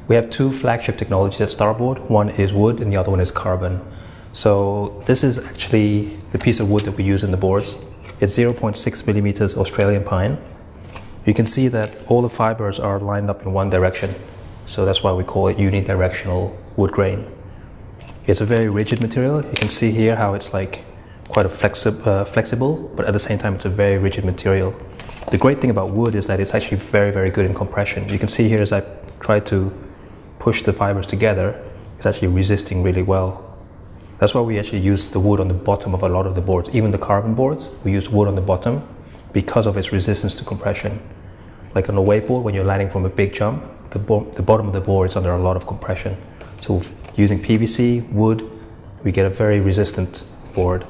We have two flagship technologies at Starboard. One is wood and the other one is carbon. So this is actually the piece of wood that we use in the boards. It's 0.6 millimeters Australian pine. You can see that all the fibers are lined up in one direction. So that's why we call it unidirectional wood grain. It's a very rigid material. You can see here how it's like quite a flexible, but at the same time it's a very rigid material. The great thing about wood is that it's actually very, very good in compression. You can see here as I try to push the fibers together, it's actually resisting really well. That's why we actually use the wood on the bottom of a lot of the boards. Even the carbon boards, we use wood on the bottom because of its resistance to compression. Like on a wakeboard, when you're landing from a big jump, the bottom of the board is under a lot of compression. So using PVC, wood, we get a very resistant board.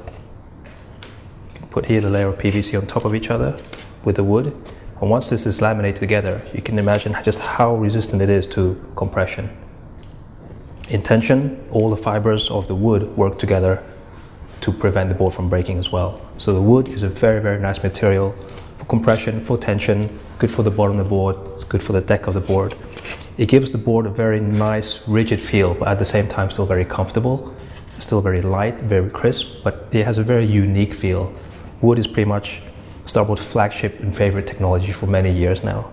Put here the layer of PVC on top of each other with the wood. And once this is laminated together, you can imagine just how resistant it is to compression. In tension, all the fibers of the wood work together to prevent the board from breaking as well. So the wood is a very, very nice material for compression, for tension, good for the bottom of the board, it's good for the deck of the board. It gives the board a very nice, rigid feel, but at the same time still very comfortable. It's still very light, very crisp, but it has a very unique feel. Wood is pretty much Starboard's flagship and favorite technology for many years now.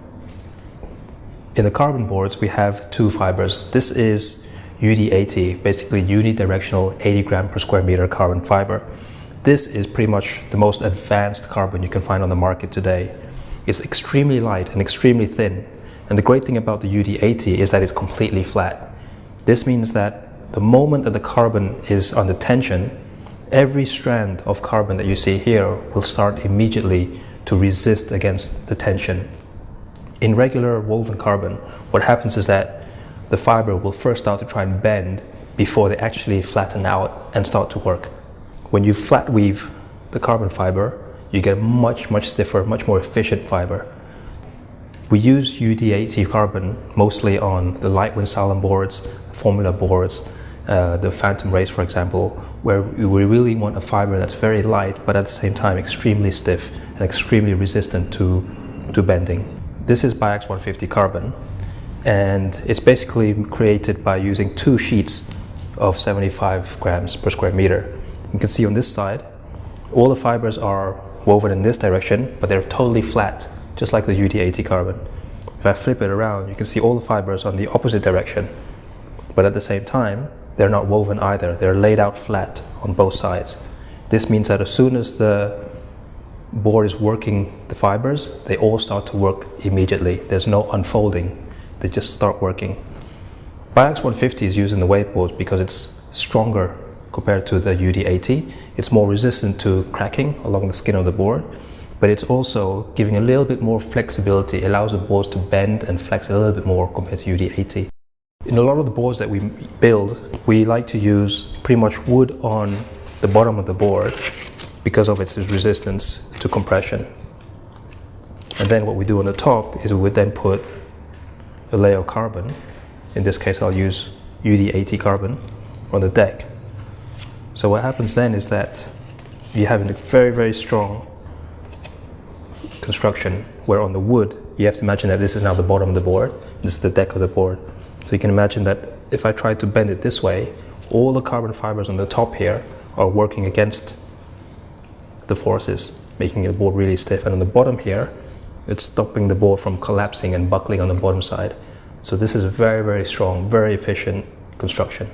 In the carbon boards, we have two fibers. This is UDAT, basically unidirectional 80 gram per square meter carbon fiber. This is pretty much the most advanced carbon you can find on the market today. It's extremely light and extremely thin. And the great thing about the UDAT is that it's completely flat. This means that the moment that the carbon is under tension, every strand of carbon that you see here will start immediately to resist against the tension. In regular woven carbon, what happens is that the fiber will first start to try and bend before they actually flatten out and start to work. When you flat weave the carbon fiber, you get a much stiffer, much more efficient fiber. We use UDAT carbon mostly on the light wind silent boards, formula boards, the Phantom Race, for example, where we really want a fiber that's very light, but at the same time extremely stiff and extremely resistant to bending. This is Biax 150 carbon, and it's basically created by using two sheets of 75 grams per square meter. You can see on this side, all the fibers are woven in this direction, but they're totally flat, just like the UDAT carbon. If I flip it around, you can see all the fibers on the opposite direction, but at the same time, they're not woven either. They're laid out flat on both sides. This means that as soon as the board is working the fibers, they all start to work immediately. There's no unfolding. They just start working. Biax 150 is used in the wakeboards because it's stronger compared to the UDAT. It's more resistant to cracking along the skin of the board, but it's also giving a little bit more flexibility. It allows the boards to bend and flex a little bit more compared to UDAT. In a lot of the boards that we build, we like to use pretty much wood on the bottom of the board because of its resistance to compression. And then what we do on the top is we would then put a layer of carbon. In this case, I'll use UDAT carbon on the deck. So what happens then is that you have a very, very strong construction where on the wood, you have to imagine that this is now the bottom of the board. This is the deck of the board. So you can imagine that if I try to bend it this way, all the carbon fibers on the top here are working against the forces, making the board really stiff. And on the bottom here, it's stopping the board from collapsing and buckling on the bottom side. So this is a very, very strong, very efficient construction.